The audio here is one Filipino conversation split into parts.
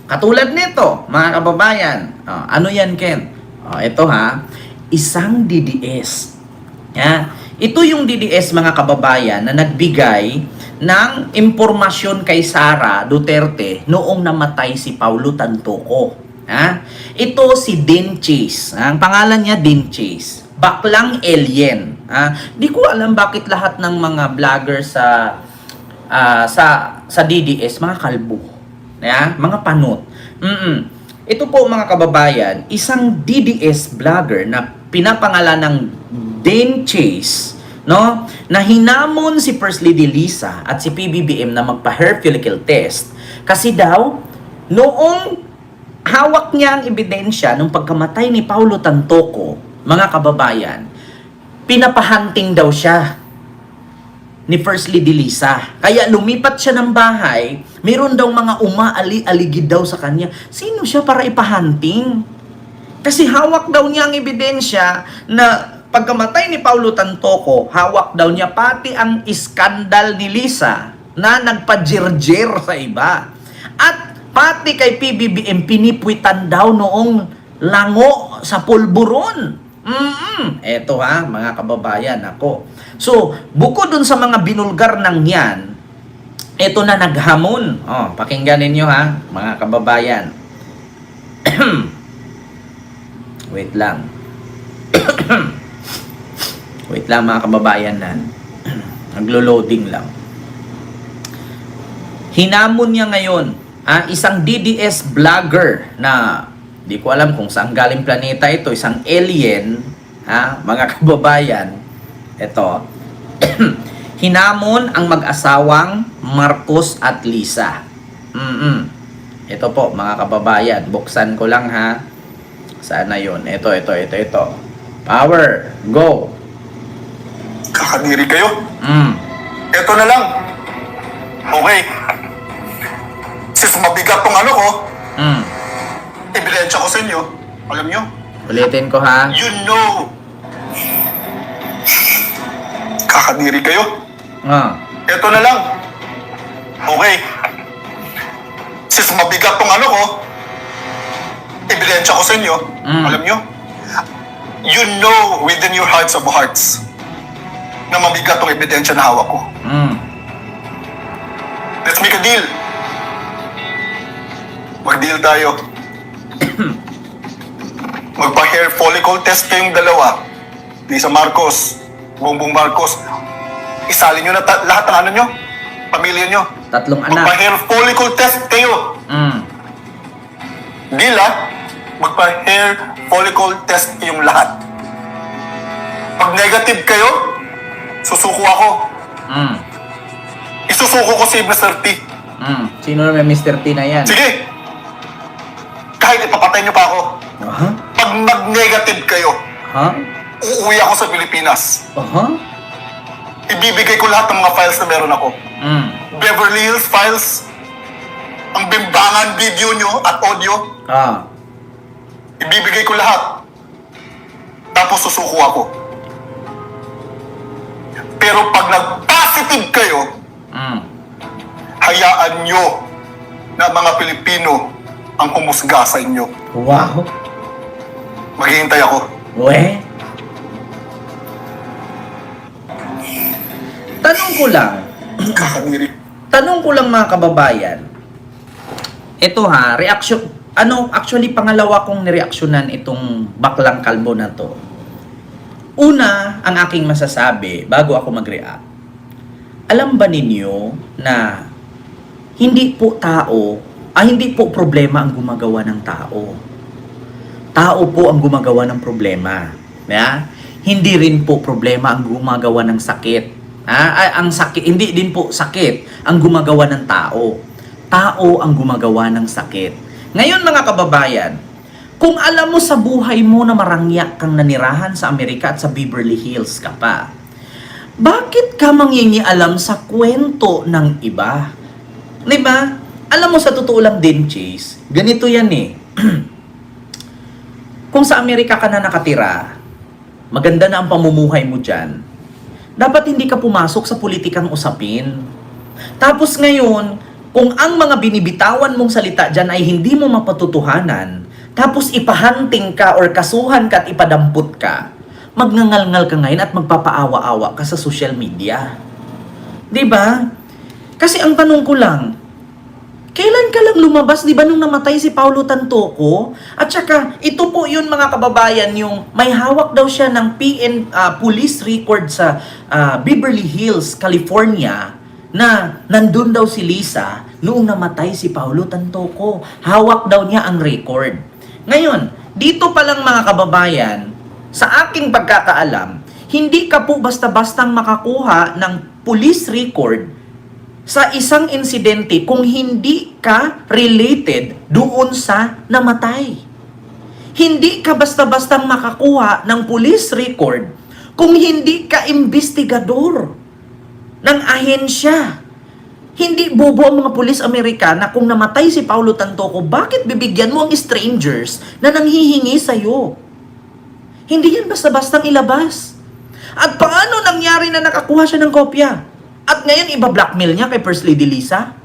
Katulad nito, mga kababayan. Ano yan, Ken? Ito ha, isang DDS. Ito yung DDS, mga kababayan, na nagbigay ng impormasyon kay Sara Duterte noong namatay si Paulo Tantoco. Ito si Dean Chase. Ang pangalan niya Dean Chase. Baklang alien. Di ko alam bakit lahat ng mga vlogger sa DDS mga kalbo. Mga panot. Ito po, mga kababayan, isang DDS vlogger na pinapangalan ng Dean Chase, no, na hinamon si First Lady Lisa at si PBBM na magpa-hair follicle test kasi daw noong hawak niya ang ebidensya nung pagkamatay ni Paulo Tantoco, mga kababayan, pinapahunting daw siya ni First Lady Lisa. Kaya lumipat siya ng bahay, mayroon daw mga umaali-aligid daw sa kanya. Sino siya para ipahunting? Kasi hawak daw niya ang ebidensya na pagkamatay ni Paulo Tantoco, hawak daw niya pati ang iskandal ni Lisa na nagpa-jirjir sa iba. At pati kay PBBM, pinipwitan daw noong lango sa pulburon. Eto mga kababayan, ako. So, bukod dun sa mga binulgar ng yan, eto na naghamon. Pakinggan ninyo mga kababayan. Wait lang. Wait lang, mga kababayan nan. Naglo-loading lang. Hinamon niya ngayon, isang DDS vlogger na di ko alam kung saan galing planeta ito, isang alien, mga kababayan. Ito. Hinamon ang mag-asawang Marcos at Lisa. Ito po, mga kababayan. Buksan ko lang Sana yun. Ito. Power. Go. Kakadiri kayo? Ito na lang. Okay. Sis, mabigat tong ano ko. Ebidensya ko sa inyo. Alam nyo? Ulitin ko You know. Kakadiri kayo? Ito na lang. Okay. Sis, mabigat tong ano ko. Ebidensya ko sa inyo. Alam nyo? You know within your hearts of hearts na mabigat tong ebidensya na hawak ko. Let's make a deal. Mag-deal tayo. Magpa-hair follicle test kayong dalawa. Lisa Marcos, Bongbong Marcos. Isali nyo na lahat ng ano nyo, pamilya nyo. 3 anak. Magpa-hair follicle test kayo. Deal magpa-hair follicle test yung lahat. Pag negative kayo, susuko ako. Isusuko ko si Mr. T. Sino na may Mr. T na yan? Sige! Kahit ipapatay nyo pa ako. Pag mag-negative kayo, uuwi ako sa Pilipinas. Ibibigay ko lahat ng mga files na meron ako. Beverly Hills files, ang bimbangan video nyo at audio. Ibibigay ko lahat. Tapos susuko ako. Pero pag nag-positive kayo, hayaan nyo na mga Pilipino ang humusga sa inyo. Wow. Maghihintay ako. Tanong ko lang mga kababayan. Ito reaction. Actually, pangalawa kong nireaksyonan itong baklang kalbo na to. Una, ang aking masasabi, bago ako mag-react. Alam ba ninyo na hindi po problema ang gumagawa ng tao. Tao po ang gumagawa ng problema. Hindi rin po problema ang gumagawa ng sakit. Ang sakit, hindi din po sakit ang gumagawa ng tao. Tao ang gumagawa ng sakit. Ngayon, mga kababayan, kung alam mo sa buhay mo na marangya kang nanirahan sa Amerika at sa Beverly Hills ka pa, bakit ka mangingialam sa kwento ng iba? Diba? Alam mo, sa totoo lang din, Chase, ganito yan Kung sa Amerika ka na nakatira, maganda na ang pamumuhay mo dyan, dapat hindi ka pumasok sa politikang usapin. Tapos ngayon, Kung ang mga binibitawan mong salita dyan ay hindi mo mapatutuhanan, tapos ipahunting ka or kasuhan ka at ipadampot ka, magngangal-ngal ka ngayon at magpapaawa-awa ka sa social media. 'Di ba? Kasi ang tanong ko lang, kailan ka lang lumabas, 'di ba, nung namatay si Paulo Tantoco? At saka, ito po yun mga kababayan, yung may hawak daw siya ng police record sa Beverly Hills, California, na nandun daw si Lisa noong namatay si Paulo Tantoco. Hawak daw niya ang record. Ngayon, dito pa lang mga kababayan, sa aking pagkakaalam, hindi ka po basta-bastang makakuha ng police record sa isang insidente kung hindi ka related doon sa namatay. Hindi ka basta-bastang makakuha ng police record kung hindi ka investigador ng ahensya. Hindi bobo ang mga pulis Amerikana kung namatay si Paulo Tantoco, bakit bibigyan mo ang strangers na nanghihingi sa'yo? Hindi yan basta-bastang ilabas. At paano nangyari na nakakuha siya ng kopya? At ngayon, iba-blackmail niya kay First Lady Lisa?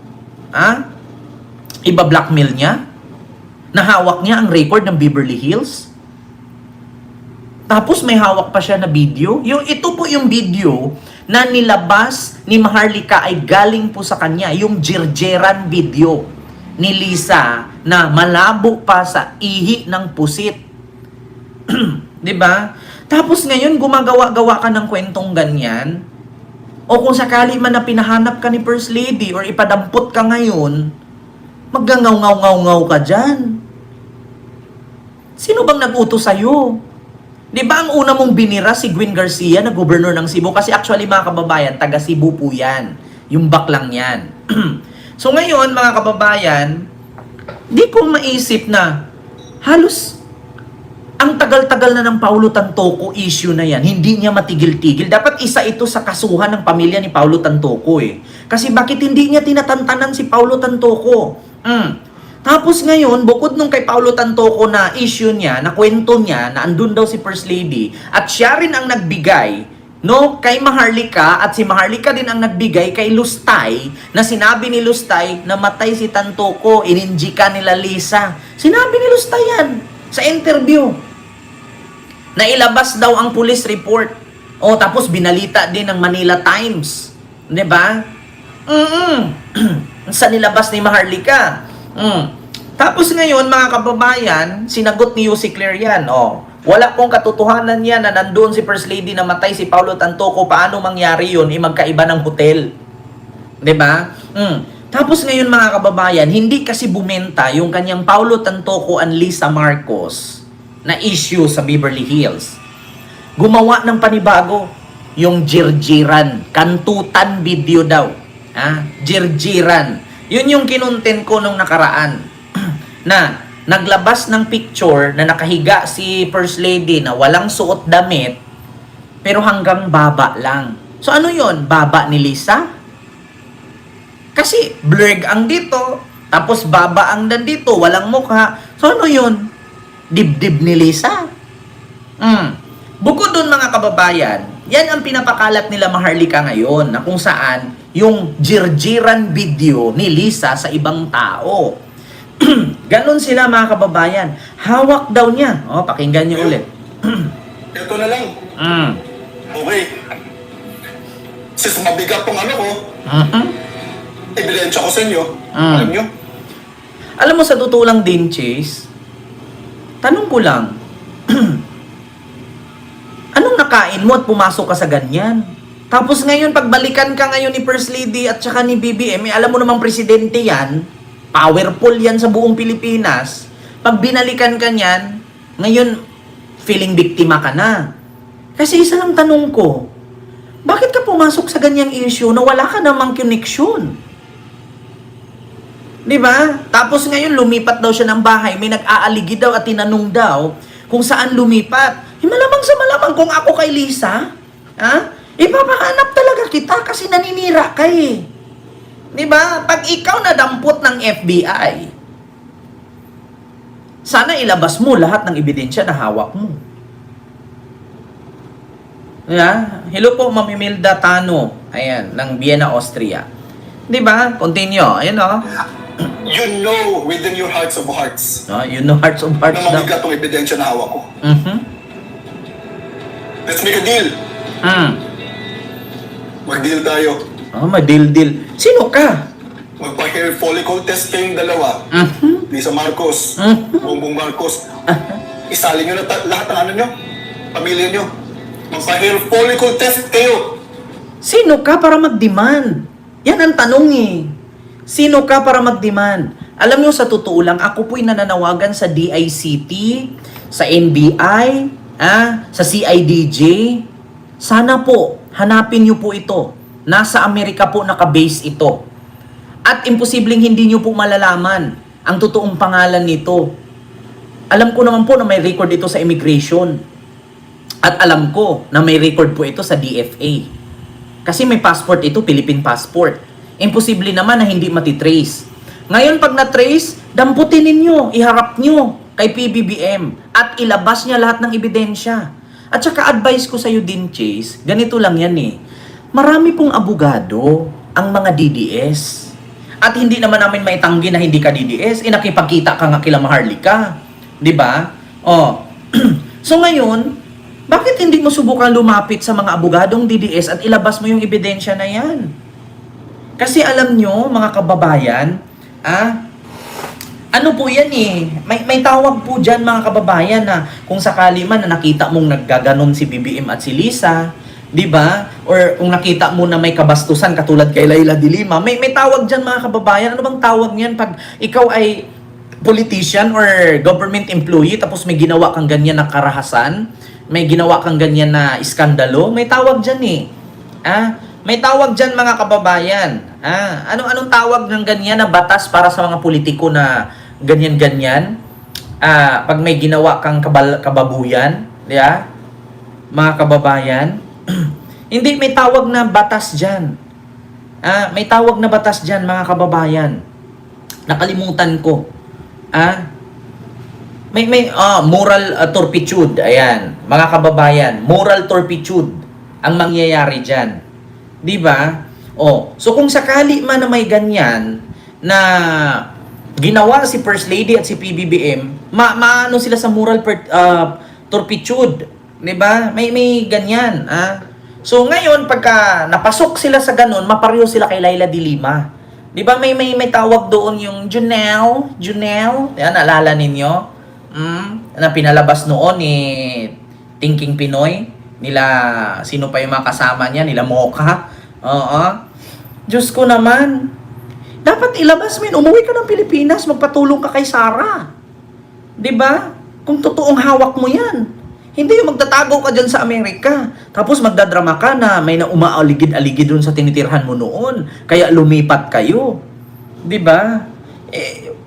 Ha? Iba-blackmail niya? Nahawak niya ang record ng Beverly Hills? Tapos may hawak pa siya na video? Ito po yung video na nilabas ni Maharlika ay galing po sa kanya. Yung jirjeran video ni Lisa na malabo pa sa ihi ng pusit. 'Di ba? Tapos ngayon, gumagawa-gawa ka ng kwentong ganyan. O kung sakali man na pinahanap ka ni First Lady or ipadampot ka ngayon, maggangaw-ngaw-ngaw ka dyan. Sino bang nag-utos sa'yo? Di ba ang una mong binira si Gwen Garcia na gobernur ng Cebu? Kasi actually mga kababayan, taga Cebu po yan. Yung baklang yan. So ngayon mga kababayan, di ko maisip na halos ang tagal-tagal na ng Paulo Tantoco issue na yan, hindi niya matigil-tigil. Dapat isa ito sa kasuhan ng pamilya ni Paulo Tantoco eh. Kasi bakit hindi niya tinatantanan si Paulo Tantoco? Tapos ngayon, bukod nung kay Paulo Tantoco na issue niya, na kwento niya, na andun daw si First Lady, at siya rin ang nagbigay, no, kay Maharlika, at si Maharlika din ang nagbigay kay Lustay, na sinabi ni Lustay na matay si Tantoco, ininjika nila Lisa. Sinabi ni Lustay yan sa interview. Nailabas daw ang police report. O tapos binalita din ng Manila Times. 'Di ba? Sa nilabas ni Maharlika. Tapos ngayon mga kababayan, sinagot ni Yussi Claire yan. Wala pong katotohanan yan na nandoon si First Lady na matay si Paulo Tantoco. Paano mangyari yun? Magkaiba ng hotel. 'Di ba? Tapos ngayon mga kababayan, hindi kasi bumenta yung kanyang Paulo Tantoco and Lisa Marcos na issue sa Beverly Hills. Gumawa ng panibago, yung jirjiran, kantutan video daw. Jirjiran. Yun yung kinontent ko nung nakaraan. Na naglabas ng picture na nakahiga si First Lady na walang suot damit, pero hanggang baba lang. So ano yun? Baba ni Lisa? Kasi blurred ang dito, tapos baba ang nandito, walang mukha. So ano yun? Dibdib ni Lisa. Bukod doon mga kababayan, yan ang pinapakalat nila Maharlika ngayon, na kung saan yung jirjiran video ni Lisa sa ibang tao. Ganon sila mga kababayan. Hawak daw niya. Pakinggan niyo ulit. Ito na lang. Okay. Sis, mabigat tong ano ko. Ebidensya ko sa inyo. Alam nyo? Alam mo, sa totoo lang din, Chase, tanong ko lang, anong nakain mo at pumasok ka sa ganyan? Tapos ngayon, pagbalikan ka ngayon ni First Lady at saka ni BBM, alam mo namang presidente yan, powerful yan sa buong Pilipinas. Pag binalikan ka niyan, ngayon, feeling biktima ka na. Kasi isa lang tanong ko, bakit ka pumasok sa ganyang issue na wala ka namang connection? Diba? Tapos ngayon, lumipat daw siya ng bahay. May nag-aaligi daw at tinanong daw kung saan lumipat. Malamang sa malamang kung ako kay Lisa, ipapahanap talaga kita kasi naninira ka eh. Diba? Pag ikaw nadampot ng FBI, sana ilabas mo lahat ng ebidensya na hawak mo. Hello po, Ma'am Imelda Tano. Ayan, ng Vienna, Austria. Di ba? Continue. Ayun o. You know within your hearts of hearts No, you know hearts of hearts na daw. mabigat tong ebidensya na hawak ko. Mhm. Let's make a deal. Mm. Mag-deal tayo. Oh, may deal. Sino ka? Magpa-hair follicle test kayong dalawa. Mhm. Lisa Marcos, Mhm. Bongbong Marcos. Isali nyo na lahat ng ano nyo, pamilya nyo. Magpa-hair follicle test kayo. Sino ka para mag-demand? Yan ang tanong eh. Sino ka para mag-demand? Alam nyo, sa totoo lang, ako po'y nananawagan sa DICT, sa NBI, sa CIDJ. Sana po, hanapin nyo po ito. Nasa Amerika po nakabase ito. At imposibleng hindi nyo po malalaman ang totoong pangalan nito. Alam ko naman po na may record ito sa immigration. At alam ko na may record po ito sa DFA. Kasi may passport ito, Philippine passport. Imposible naman na hindi matitrace. Ngayon pag na-trace, damputin ninyo, iharap nyo kay PBBM at ilabas niya lahat ng ebidensya. At saka advice ko sa'yo din, Chase, ganito lang yan eh. Marami pong abogado ang mga DDS. At hindi naman namin maitanggi na hindi ka DDS. Nakipagkita ka nga kila Maharlika. Diba? Oh. So ngayon, bakit hindi mo subukan lumapit sa mga abogadong DDS at ilabas mo yung ebidensya na yan? Kasi alam nyo, mga kababayan, ano po yan eh, may tawag po dyan mga kababayan na kung sakali man na nakita mong naggaganon si BBM at si Lisa, di ba? Or kung nakita mo na may kabastusan katulad kay Laila de Lima, may tawag dyan mga kababayan. Ano bang tawag niyan pag ikaw ay politician or government employee tapos may ginawa kang ganyan na karahasan, may ginawa kang ganyan na iskandalo, may tawag dyan eh. May tawag dyan mga kababayan. Anong tawag ng ganyan na batas para sa mga politiko na ganyan-ganyan? Pag may ginawa kang kababuyan, yeah? Mga kababayan, hindi, may tawag na batas dyan. May tawag na batas dyan mga kababayan. Nakalimutan ko. May moral turpitude. Ayan, mga kababayan, moral turpitude ang mangyayari dyan. 'Di ba? So kung sakali man na may ganyan na ginawa si First Lady at si PBBM, maano sila sa moral turpitude, 'di ba? May ganyan, So ngayon pagka napasok sila sa ganun, mapareho sila kay Laila de Lima. 'Di ba? May tawag doon yung Junel. Yan, naalala ninyo? Na pinalabas noon ni Thinking Pinoy. Nila, sino pa yung mga kasama niya? Nila Mocha. Diyos ko naman. Dapat ilabas mo yun. Umuwi ka ng Pilipinas, magpatulong ka kay Sara. 'Di ba? Kung totoong hawak mo yan. Hindi yung magtatago ka dyan sa Amerika. Tapos magdadrama ka na may na umaaligid-aligid dun sa tinitirhan mo noon. Kaya lumipat kayo. 'Di ba?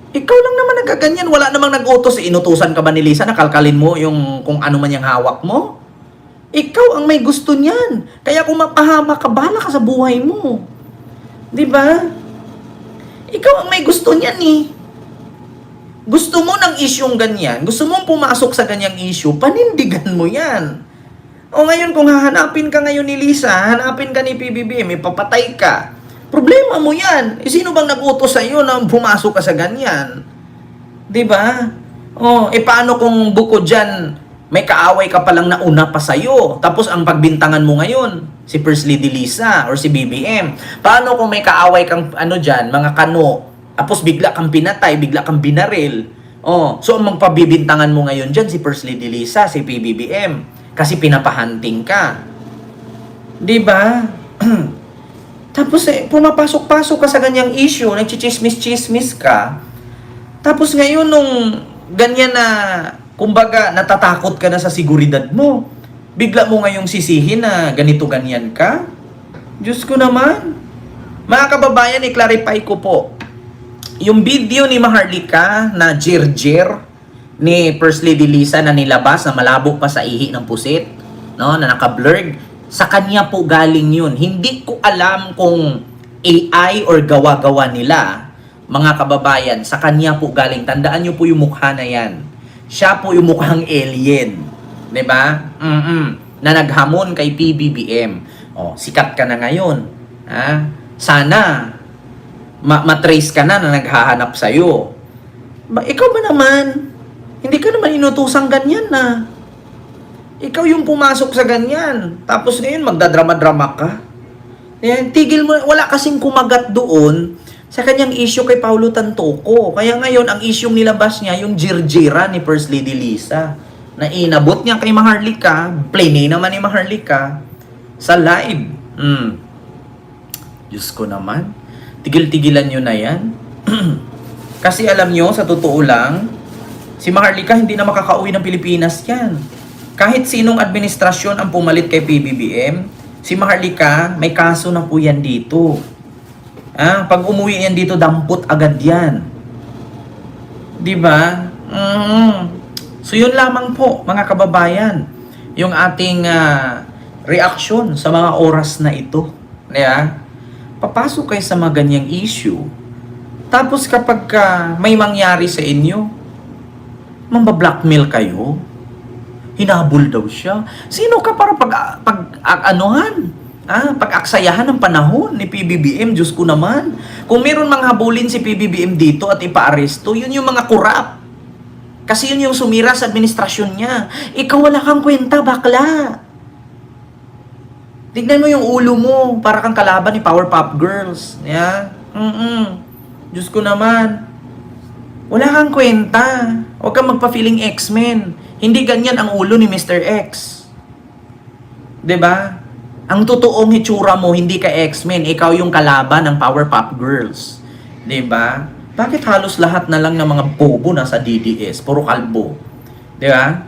Ikaw lang naman nagkaganyan. Wala namang nag-utos. Inutusan ka ba ni Lisa na kalkalin mo yung kung ano man yung hawak mo? Ikaw ang may gusto niyan. Kaya kung mapahama ka, bahala ka sa buhay mo. 'Di ba? Ikaw ang may gusto niyan eh. Gusto mo ng isyong ganyan, gusto mong pumasok sa ganyang issue, panindigan mo yan. O ngayon kung hahanapin ka ngayon ni Lisa, hanapin ka ni PBBM, papatay ka. Problema mo yan. Sino bang nag-utos sa iyo na pumasok ka sa ganyan? 'Di ba? Paano kung bukod dyan, may kaaway ka palang nauna pa sa'yo. Tapos ang pagbintangan mo ngayon, si First Lady Lisa or si BBM. Paano kung may kaaway kang dyan, mga kano, tapos bigla kang pinatay, bigla kang binaril. So ang magpabibintangan mo ngayon dyan, si First Lady Lisa, si PBBM. Kasi pinapahunting ka. 'Di ba? Tapos pumapasok-pasok ka sa ganyang issue, nagchichismis-chismis ka. Tapos ngayon nung ganyan na, kumbaga, natatakot ka na sa seguridad mo. Bigla mo ngayong sisihin na ganito-ganyan ka? Diyos ko naman. Mga kababayan, i-clarify ko po. Yung video ni Maharlika na jir-jir ni First Lady Lisa na nilabas na malabo pa sa ihi ng pusit, no, na naka-blurred, sa kanya po galing yun. Hindi ko alam kung AI or gawa-gawa nila, mga kababayan, sa kanya po galing. Tandaan nyo po yung mukha na yan. Siya po yung mukhang alien. 'Di ba? Na naghamon kay PBBM. Sikat ka na ngayon. Sana matrace ka na naghahanap sa'yo. Ikaw ba naman? Hindi ka naman inutusang ganyan na. Ikaw yung pumasok sa ganyan. Tapos ngayon, magdadrama-drama ka. Ayan, tigil mo. Wala kasing kumagat doon sa kanyang issue kay Paulo Tantoco. Kaya ngayon, ang issue nilabas niya, yung jirjira ni First Lady Lisa. Na inabot niya kay Maharlika. Play naman ni Maharlika sa live. Diyos ko naman. Tigil-tigilan nyo na yan. Kasi alam nyo, sa totoo lang, si Maharlika hindi na makakauwi ng Pilipinas yan. Kahit sinong administrasyon ang pumalit kay PBBM, si Maharlika, may kaso na po yan dito. Pag umuwi yan dito, dampot agad yan. Diba? So yun lamang po, mga kababayan, yung ating reaksyon sa mga oras na ito. Diba? Papasok kayo sa mga ganyang issue. Tapos kapag may mangyari sa inyo, mambablackmail kayo. Hinabol daw siya. Sino ka para pag-aksayahan ng panahon ni PBBM? Diyos ko naman. Kung meron mga habulin si PBBM dito at ipaaresto, yun yung mga kurap. Kasi yun yung sumira sa administrasyon niya. Ikaw wala kang kwenta, bakla. Tignan mo yung ulo mo, para kang kalaban ni Powerpuff Girls. Yeah? Diyos ko naman. Wala kang kwenta. Huwag kang magpa-feeling X-Men. Hindi ganyan ang ulo ni Mr. X. 'Di ba? Ang totoong hitsura mo, hindi ka X-Men. Ikaw yung kalaban ng Powerpuff Girls. 'Di ba? Bakit halos lahat na lang ng mga bobo nasa DDS? Puro kalbo. 'Di ba?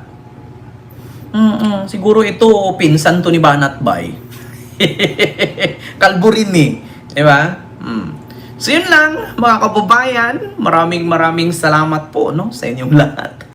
Siguro ito, pinsan to ni Banat Bay. Kalbo rin eh. 'Di ba? So yun lang, mga kababayan. Maraming salamat po, no, sa inyong lahat.